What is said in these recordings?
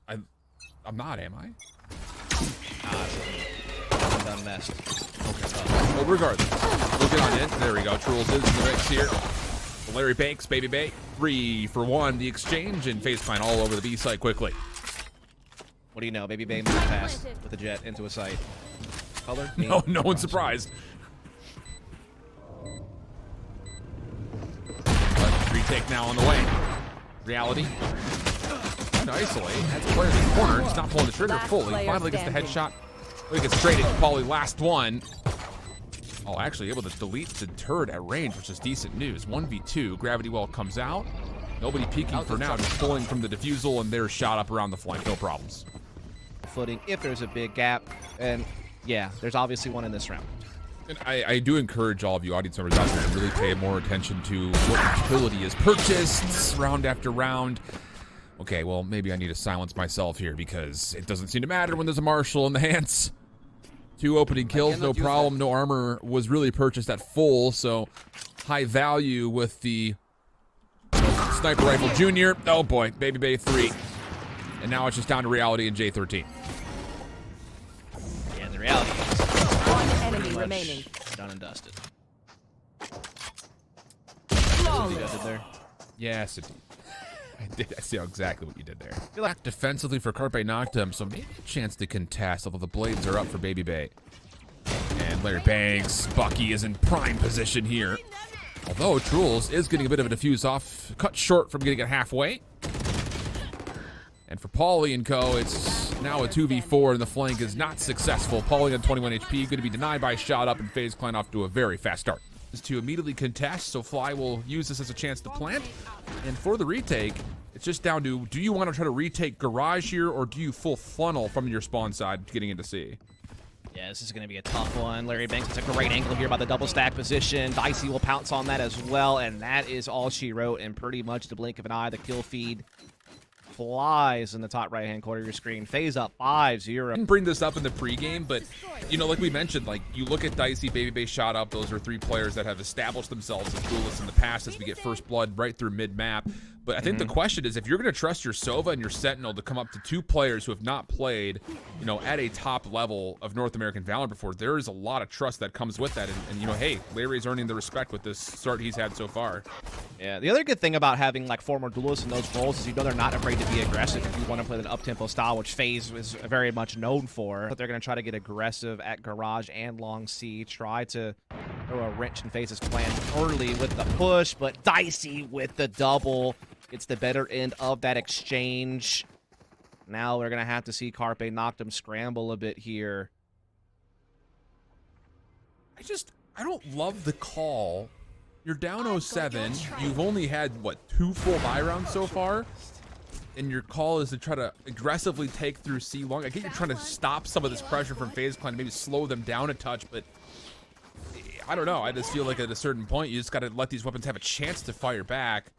I'm not, am I? I'm done messed. Okay. Well, regardless, we'll get on in. There we go. TRULS is in the mix here. LarryBanks, BABYBAY, 3 for 1. The exchange and FaZe fine all over the B site quickly. What do you know? BABYBAY moved fast with a jet into a site. Color? No one's surprised. Retake now on the way. Reality. Trying to isolate. That's a player in the corner. Just not pulling the trigger fully. Finally gets the headshot. He gets straight into pauLy. Last one. Oh, actually able to delete the turret at range, which is decent news. 1v2. Gravity well comes out. Nobody peeking for now. Just pulling from the defusal, and they're shot up around the flank. No problems. Footing if there's a big gap. And yeah, there's obviously one in this round. And I do encourage all of you audience members out there to really pay more attention to what utility is purchased round after round. Okay, well, maybe I need to silence myself here because it doesn't seem to matter when there's a marshal in the hands. 2 opening kills, no problem. No armor was really purchased at full, so high value with the sniper rifle junior. Oh boy, BABYBAY 3. And now it's just down to reality and J13. Yeah, the reality is enemy remaining. Done and dusted. Flawless. Yes, indeed. I see exactly what you did there. Feel like defensively for Carpe Noctem, so maybe a chance to contest, although the blades are up for BABYBAY. And LarryBanks, Bucky is in prime position here. Although TRULS is getting a bit of a diffuse off, cut short from getting it halfway. And for pauLy and co, it's now a 2v4 and the flank is not successful. pauLy on 21 HP, going to be denied by a shot up and FaZe climb off to a very fast start. Is to immediately contest, so flyuh will use this as a chance to plant. And for the retake, it's just down to, do you want to try to retake garage here, or do you full funnel from your spawn side getting into C? Yeah, this is going to be a tough one. LarryBanks gets a great angle here by the double stack position. Dicey will pounce on that as well, and that is all she wrote in pretty much the blink of an eye. The kill feed flies in the top right-hand corner of your screen. FaZe up 5-0. Didn't bring this up in the pregame, but, you know, like we mentioned, like, you look at dicey, BABYBAY, shot up. Those are 3 players that have established themselves as duelists in the past as we get first blood right through mid-map. But I think the question is, if you're going to trust your Sova and your Sentinel to come up to 2 players who have not played, you know, at a top level of North American Valorant before, there is a lot of trust that comes with that. And you know, hey, Larry's earning the respect with this start he's had so far. Yeah, the other good thing about having, like, former duelists in those roles is you know they're not afraid to be aggressive if you want to play an up-tempo style, which FaZe is very much known for. But they're going to try to get aggressive at garage and long C, try to throw a wrench in FaZe's plan early with the push, but dicey with the double. It's the better end of that exchange. Now we're going to have to see Carpe Noctem scramble a bit here. I don't love the call. You're down 07. You've only had, what, 2 full buy rounds so far? And your call is to try to aggressively take through C long. I get you're trying to stop some of this pressure from FaZe Clan, maybe slow them down a touch, but I don't know. I just feel like at a certain point, you just got to let these weapons have a chance to fire back.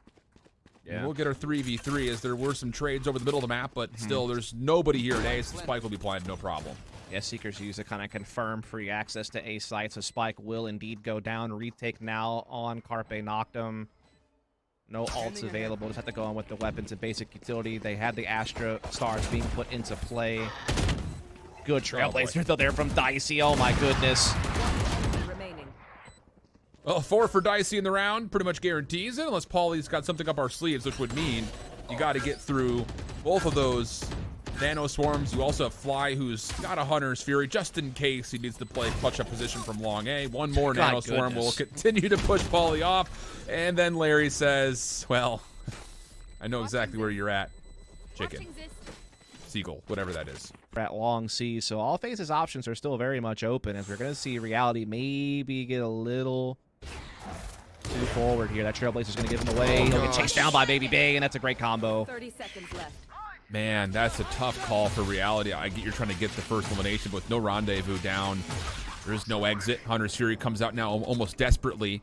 Yeah. We'll get our 3v3 as there were some trades over the middle of the map, but still, there's nobody here today, so Spike will be planted, no problem. Yeah, Seekers use to kind of confirm free access to A site, so Spike will indeed go down. Retake now on Carpe Noctem. No ults available. Just have to go on with the weapons and basic utility. They had the Astra stars being put into play. Good trailblazer though there from Dicey. Oh my goodness. Well, 4 for Dicey in the round pretty much guarantees it, unless pauLy's got something up our sleeves, which would mean you got to get through both of those nano swarms. You also have flyuh, who's got a Hunter's Fury just in case he needs to play clutch up position from long A. One more nano swarm will continue to push pauLy off. And then Larry says, well, I know exactly where you're at. Chicken. Seagull, whatever that is. At long C, so all FaZe's options are still very much open, as we're going to see reality maybe get a little too forward here. That Trailblazer's going to give him away. He'll get chased down by BABYBAY, and that's a great combo. 30 seconds left. Man, that's a tough call for reality. I get you're trying to get the first elimination, but with no rendezvous down, there is no exit. Hunter's Fury comes out now almost desperately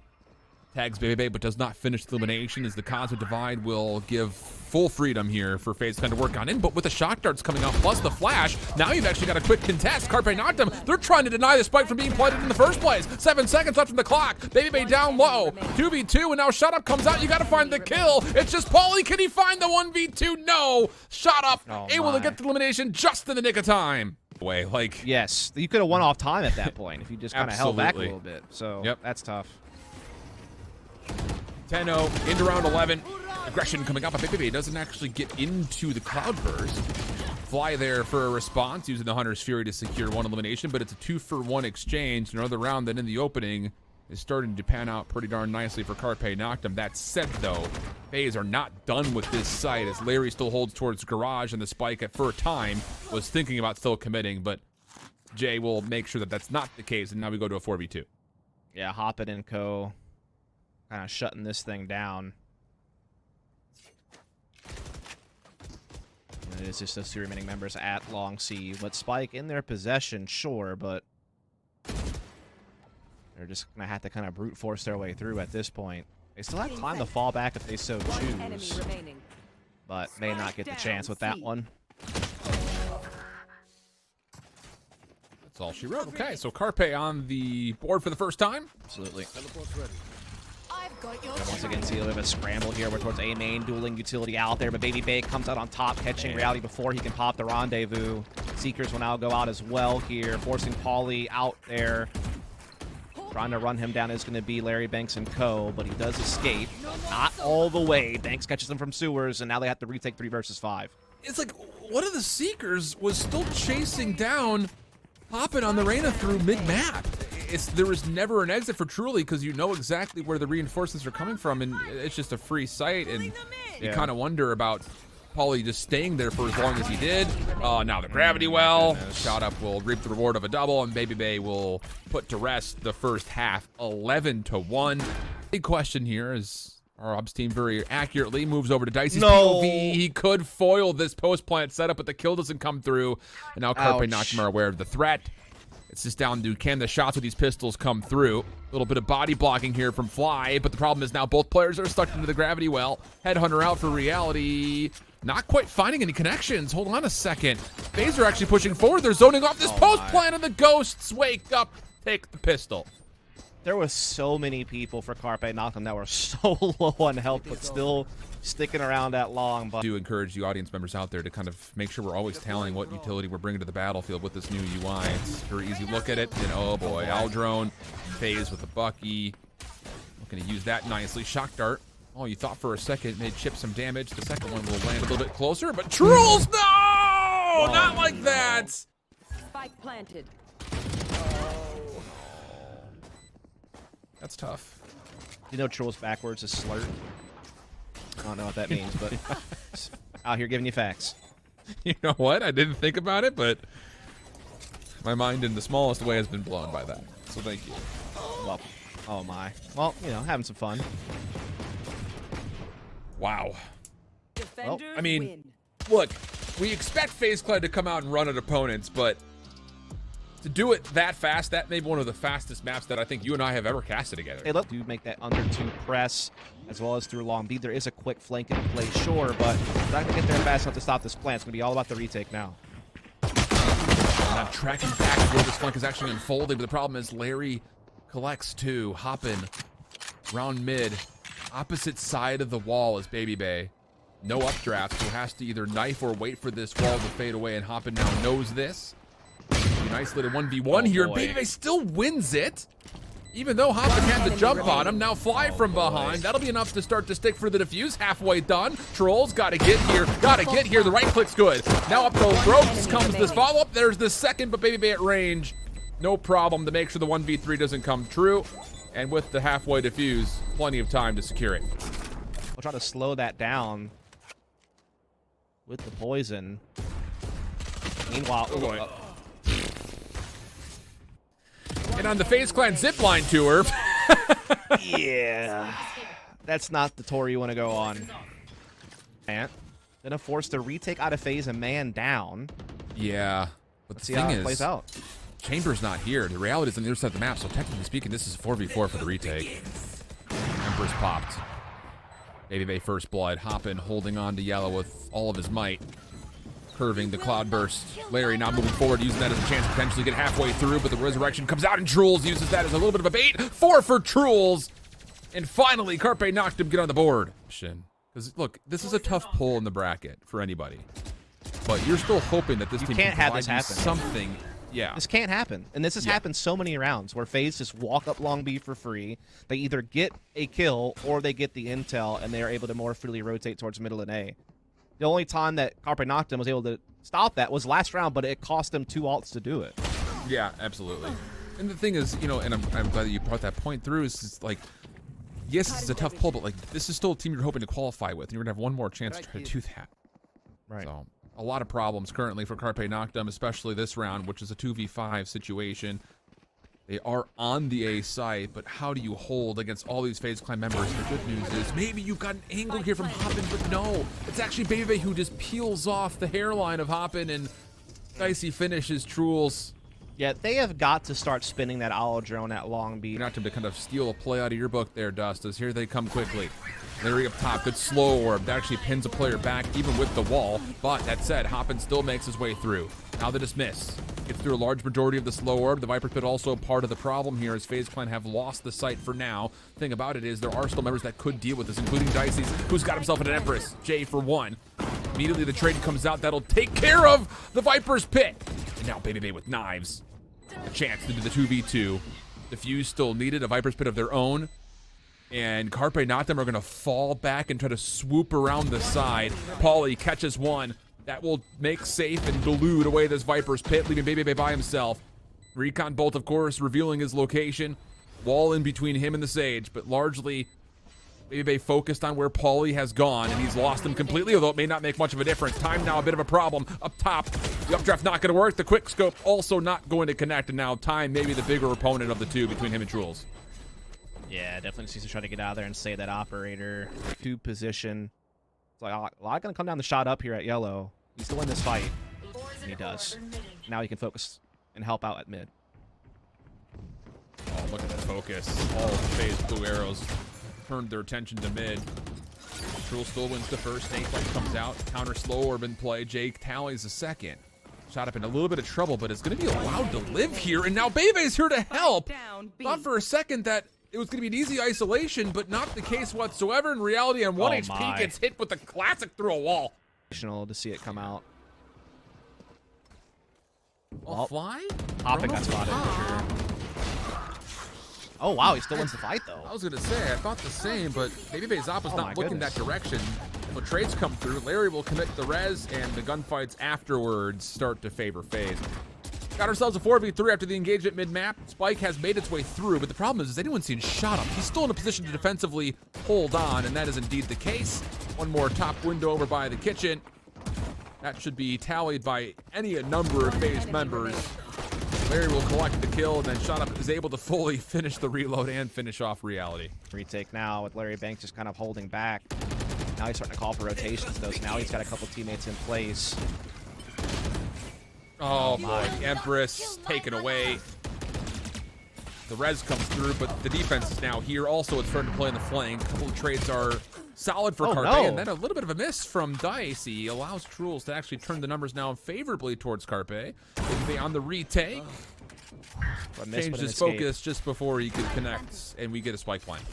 Tags BABYBAY, but does not finish the elimination, as the Cosmic Divide will give full freedom here for FaZe to work on in. But with the shock darts coming out, plus the flash, now you've actually got a quick contest. Carpe Noctem, they're trying to deny the spike from being planted in the first place. 7 seconds left on the clock. BABYBAY down low. 2v2, and now Shut Up comes out. You got to find the kill. It's just pauLy. Can he find the 1v2? No. Shut Up, able to get the elimination just in the nick of time. Way, like, yes, you could have won off time at that point if you just kind of held back a little bit. So that's tough. 10-0 into round 11. Aggression coming up, but BABYBAY doesn't actually get into the cloudburst. Fly there for a response, using the Hunter's Fury to secure one elimination, but it's a 2-for-1 exchange. Another round that in the opening is starting to pan out pretty darn nicely for Carpe Noctem. That said, though, FaZe are not done with this site, as Larry still holds towards garage, and the spike at for a time was thinking about still committing, but Jay will make sure that that's not the case, and now we go to a 4v2. Yeah, Hoppin and co. Kind of shutting this thing down. And it is just those two remaining members at long C. With Spike in their possession, sure, but they're just going to have to kind of brute force their way through at this point. They still have time to fall back if they so choose, but may not get the chance with that one. That's all she wrote. Okay, so Carpe on the board for the first time. Absolutely. And once again, see a little bit of a scramble here. We're towards A main, dueling utility out there, but BABYBAY comes out on top, catching Reality before he can pop the rendezvous. Seekers will now go out as well here, forcing pauLy out there. Trying to run him down is going to be LarryBanks and co, but he does escape. Not all the way. Banks catches him from sewers, and now they have to retake 3 versus 5. It's like one of the Seekers was still chasing down Hoppin on the Reyna through mid-map. There was never an exit for TRULS because you know exactly where the reinforcements are coming from, and it's just a free site, and you kind of wonder about pauLy just staying there for as long as he did. Now the gravity well. Shot Up will reap the reward of a double, and BABYBAY will put to rest the first half 11-1. Big question here is our ops team very accurately moves over to Dicey's POV. He could foil this post-plant setup, but the kill doesn't come through, and now Carpe Noctem are aware of the threat. It's just down to can the shots with these pistols come through. A little bit of body blocking here from flyuh, but the problem is now both players are stuck into the gravity well. Headhunter out for reality. Not quite finding any connections. Hold on a second. FaZe are actually pushing forward. They're zoning off this post plant, and the ghosts wake up, take the pistol. There were so many people for Carpe Noctem that were so low on health, but still sticking around that long. But I do encourage the audience members out there to kind of make sure we're always telling what utility we're bringing to the battlefield with this new UI. It's a very easy look at it, and oh boy, Aldrone, FaZe with the Bucky. Looking to use that nicely. Shock Dart. Oh, you thought for a second it may chip some damage. The second one will land a little bit closer, but TRULS, no! Not like that! Spike planted. That's tough. You know TRULS backwards is slurp. I don't know what that means, but out here giving you facts. You know what? I didn't think about it, but my mind in the smallest way has been blown by that. So thank you. Well, oh my. Well, you know, having some fun. Wow. Well, I mean, look, we expect FaZe Clan to come out and run at opponents, but to do it that fast, that may be one of the fastest maps that I think you and I have ever casted together. Hey, look, do make that under 2 press, as well as through long B. There is a quick flank in play, sure, but not going to get there fast enough to stop this plant. It's going to be all about the retake now. Now tracking back where this flank is actually unfolding, but the problem is Larry collects two. Hoppin round mid, opposite side of the wall is BABYBAY. No updraft, so has to either knife or wait for this wall to fade away, and Hoppin now knows this. Nice little 1v1 here. BABYBAY still wins it, even though Hoppin had the jump on him. Now flyuh from behind. That'll be enough to start to stick for the defuse. Halfway done. TRULS gotta get here. Gotta get here. The right click's good. Now up the ropes comes this follow-up. There's the second, but BABYBAY at range. No problem to make sure the 1v3 doesn't come true. And with the halfway defuse, plenty of time to secure it. We'll try to slow that down with the poison. Meanwhile, and on the FaZe Clan zipline tour. yeah, that's not the tour you want to go on. And gonna force the retake out of FaZe, a man down. Yeah, but Let's the see how thing it plays out. Chamber's not here. The reality is on the other side of the map, so technically speaking, this is a 4v4 for the retake. And Vipers popped. BABYBAY first blood. Hoppin holding on to yellow with all of his might. Curving the cloudburst. Larry now moving forward, using that as a chance to potentially get halfway through, but the resurrection comes out and TRULS uses that as a little bit of a bait. 4 for TRULS. And finally, Carpe Noctem get on the board. Because look, this is a tough pull in the bracket for anybody. But you're still hoping that this team can't can have this provide you happen. something. Yeah. This can't happen. And this has happened so many rounds where FaZe just walk up long B for free. They either get a kill or they get the intel, and they are able to more freely rotate towards middle and A. The only time that Carpe Noctem was able to stop that was last round, but it cost them 2 ults to do it. Yeah, absolutely. And the thing is, you know, and I'm glad that you brought that point through, is like, yes, it's a tough pull, but like, this is still a team you're hoping to qualify with, and you're gonna have one more chance to try to do that. Right. So, a lot of problems currently for Carpe Noctem, especially this round, which is a 2v5 situation. They are on the A site, but how do you hold against all these FaZe Clan members? The good news is maybe you got an angle here from Hoppin, but no. It's actually BABYBAY who just peels off the hairline of Hoppin, and dicey finishes TRULS. Yeah, they have got to start spinning that owl drone at long B. Noctem to kind of steal a play out of your book there, Dust, as here they come quickly. Larry up top, good slow orb. That actually pins a player back, even with the wall. But that said, Hoppin still makes his way through. Now the dismiss. Gets through a large majority of the slow orb. The Viper Pit also part of the problem here, as FaZe Clan have lost the site for now. Thing about it is there are still members that could deal with this, including dicey, who's got himself an Empress. J for 1. Immediately the trade comes out. That'll take care of the Viper's Pit. And now BABYBAY with knives. A chance to do the 2v2. Defuse still needed, a Viper's Pit of their own. And Carpe Noctem are going to fall back and try to swoop around the side. pauLy catches one. That will make safe and delude away this Viper's Pit, leaving BABYBAY by himself. Recon Bolt, of course, revealing his location. Wall in between him and the Sage, but largely BABYBAY focused on where pauLy has gone, and he's lost him completely, although it may not make much of a difference. Time now a bit of a problem. Up top, the updraft not going to work. The quick scope also not going to connect, and now Time maybe the bigger opponent of the two between him and TRULS. Yeah, definitely needs to try to get out of there and save that operator. 2 position. It's like a lot going to come down the shot up here at yellow. He's still in this fight, and he does. Now he can focus and help out at mid. Oh, look at that focus. All of FaZe blue arrows turned their attention to mid. TRULS still wins the first. Snake Light comes out. Counter slow orb in play. Jake tallies the second. Shot up in a little bit of trouble, but it's going to be allowed to live here. And now BABYBAY's here to help. Thought for a second that it was going to be an easy isolation, but not the case whatsoever. In reality, and 1 HP gets hit with the classic through a wall. To see it come out. Oh, fly? Hoppin got spotted for sure. Oh wow, he still wins the fight though. I was going to say, I thought the same, but BABYBAY's op was not looking that direction. When trades come through, Larry will commit the res, and the gunfights afterwards start to favor FaZe. Got ourselves a 4v3 after the engagement mid-map. Spike has made its way through, but the problem is anyone's seen shot up. He's still in a position to defensively hold on, and that is indeed the case. One more top window over by the kitchen. That should be tallied by any number of FaZe members. Larry will collect the kill, and then shot up is able to fully finish the reload and finish off reality. Retake now with LarryBanks just kind of holding back. Now he's starting to call for rotations though, so now he's got a couple teammates in place. Oh my, Empress taken away. The res comes through, but the defense is now here. Also, it's starting to play in the flank. A couple of trades are solid for Carpe, and then a little bit of a miss from dicey allows TRULS to actually turn the numbers now favorably towards Carpe. BABYBAY on the retake. Changed his focus just before he could connect, and we get a spike plant.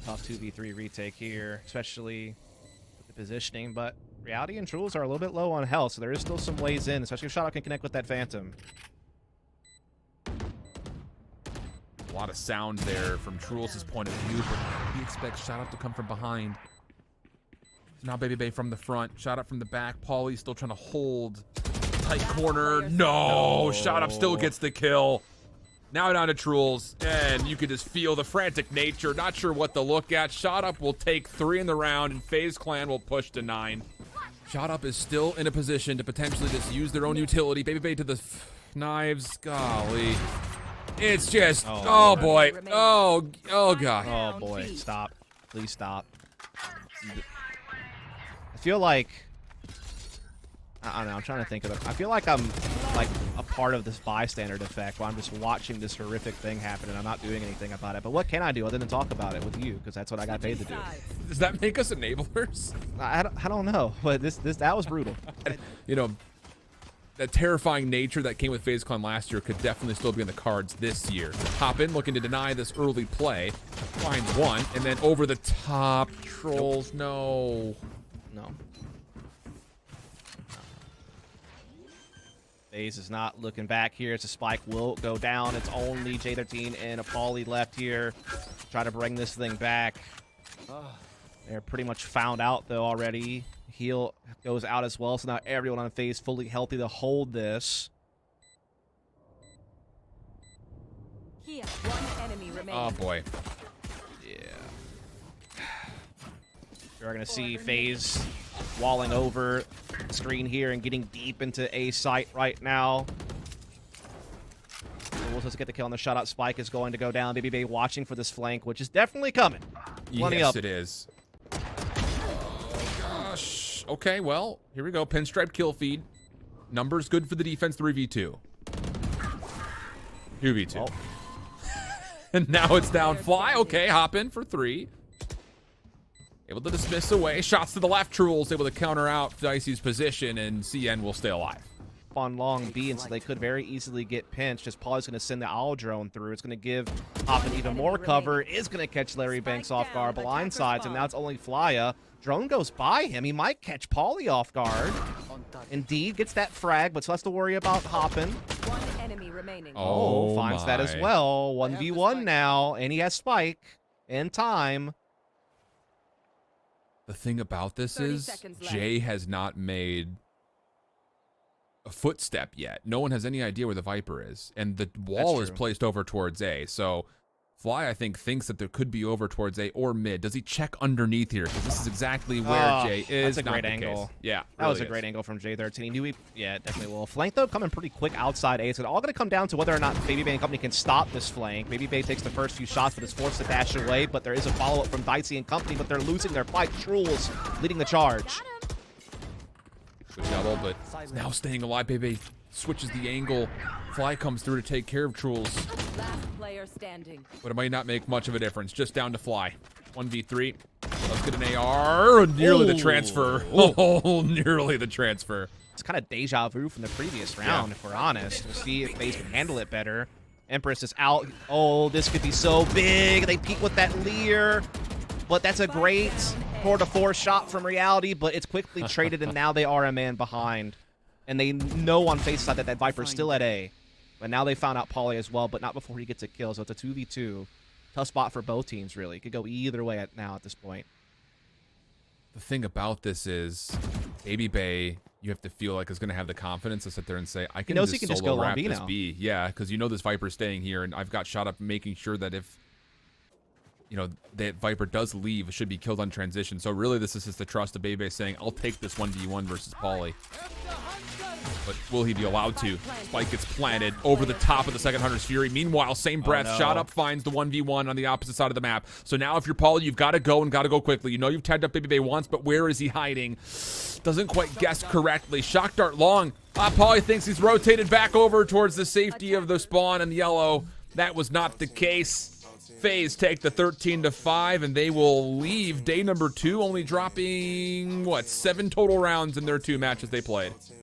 Tough 2v3 retake here, especially with the positioning, but reality and TRULS are a little bit low on health, so there is still some ways in, especially if Shadow can connect with that Phantom. A lot of sound there from TRULS' point of view, but he expects Shadow to come from behind. So now BABYBAY from the front, Shadow from the back. pauLy still trying to hold tight corner. No, Shadow still gets the kill. Now down to TRULS, and you can just feel the frantic nature. Not sure what to look at. Shot Up will take 3 in the round, and FaZe Clan will push to 9. Shot Up is still in a position to potentially just use their own utility. BABYBAY to the knives. Golly. It's just, oh boy. Oh God. Oh boy, stop. Please stop. I feel like, I don't know. I'm trying to think of it. I feel like I'm like a part of this bystander effect where I'm just watching this horrific thing happen and I'm not doing anything about it. But what can I do other than talk about it with you? Because that's what I got paid to do. Does that make us enablers? I don't know. But that was brutal. You know, that terrifying nature that came with FaZe Clan last year could definitely still be in the cards this year. Hoppin looking to deny this early play. Finds one, and then over the top. TRULS, no. FaZe is not looking back here. It's a spike will go down. It's only J13 and a pauLy left here. Try to bring this thing back. They're pretty much found out though already. Heal goes out as well, so now everyone on FaZe fully healthy to hold this. Here, one enemy remaining. Oh boy. Yeah. We're gonna see FaZe walling over the screen here and getting deep into A site right now. We'll just get the kill on the shot out. Spike is going to go down. BABYBAY watching for this flank, which is definitely coming. Plenty Yes, up. it is. Oh, gosh. Okay, well, here we go. Pinstripe kill feed. Numbers good for the defense, 3v2. 2v2. Oh. And now it's down. Fly, okay, Hoppin for 3. Able to dismiss away. Shots to the left. TRULS able to counter out Dicey's position, and CN will stay alive. On long B, and so they could very easily get pinched as pauLy's going to send the owl drone through. It's going to give Hoppin even more cover. Is going to catch LarryBanks off guard. Blindsides, and now it's only flyuh. Drone goes by him. He might catch pauLy off guard. Indeed, gets that frag, but still has to worry about Hoppin. One enemy remaining. Oh, Finds that as well. 1v1 now, and he has spike in time. The thing about this 30 is seconds left. Jay has not made a footstep yet. No one has any idea where the Viper is. And the wall is true. placed over towards A. So Fly, I think, thinks that there could be over towards A or mid. Does he check underneath here? Because this is exactly where Jay is. That's a Not great the angle. case. Yeah, That was a really great is. angle from J13. He knew he, yeah, definitely will. Flank, though, coming pretty quick outside A. It's all going to come down to whether or not BABYBAY and company can stop this flank. BABYBAY takes the first few shots, but is forced to dash away. But there is a follow-up from dicey and company, but they're losing their fight. TRULS leading the charge. Good double, but he's now staying alive. BABYBAY switches the angle. Fly comes through to take care of TRULS. Last player standing. But it might not make much of a difference. Just down to Fly. 1v3. Let's get an AR. Nearly the transfer. Oh, nearly the transfer. It's kind of deja vu from the previous round, if we're honest. We'll see if FaZe can handle it better. Empress is out. Oh, this could be so big. They peek with that leer. But that's a great 4-4 shot from reality, but it's quickly traded, and now they are a man behind. And they know on FaZe side that that Viper's still at A. But now they found out pauLy as well, but not before he gets a kill. So it's a 2v2. Tough spot for both teams, really. It could go either way at this point. The thing about this is BABYBAY, you have to feel like is going to have the confidence to sit there and say, I can knows just he can solo just go long wrap B this now. B. Yeah, because you know this Viper's staying here, and I've got shot up making sure that if, you know, that Viper does leave, it should be killed on transition. So really this is just the trust of BABYBAY saying, I'll take this 1v1 versus pauLy. But will he be allowed to? Spike gets planted over the top of the second Hunter's Fury. Meanwhile, same breath, no. shot up finds the 1v1 on the opposite side of the map. So now if you're pauLy, you've got to go and got to go quickly. You know you've tagged up BABYBAY once, but where is he hiding? Doesn't quite guess correctly. Shock dart long. pauLy thinks he's rotated back over towards the safety of the spawn and yellow. That was not the case. FaZe take the 13-5, and they will leave day number 2, only dropping, what, 7 total rounds in their 2 matches they played.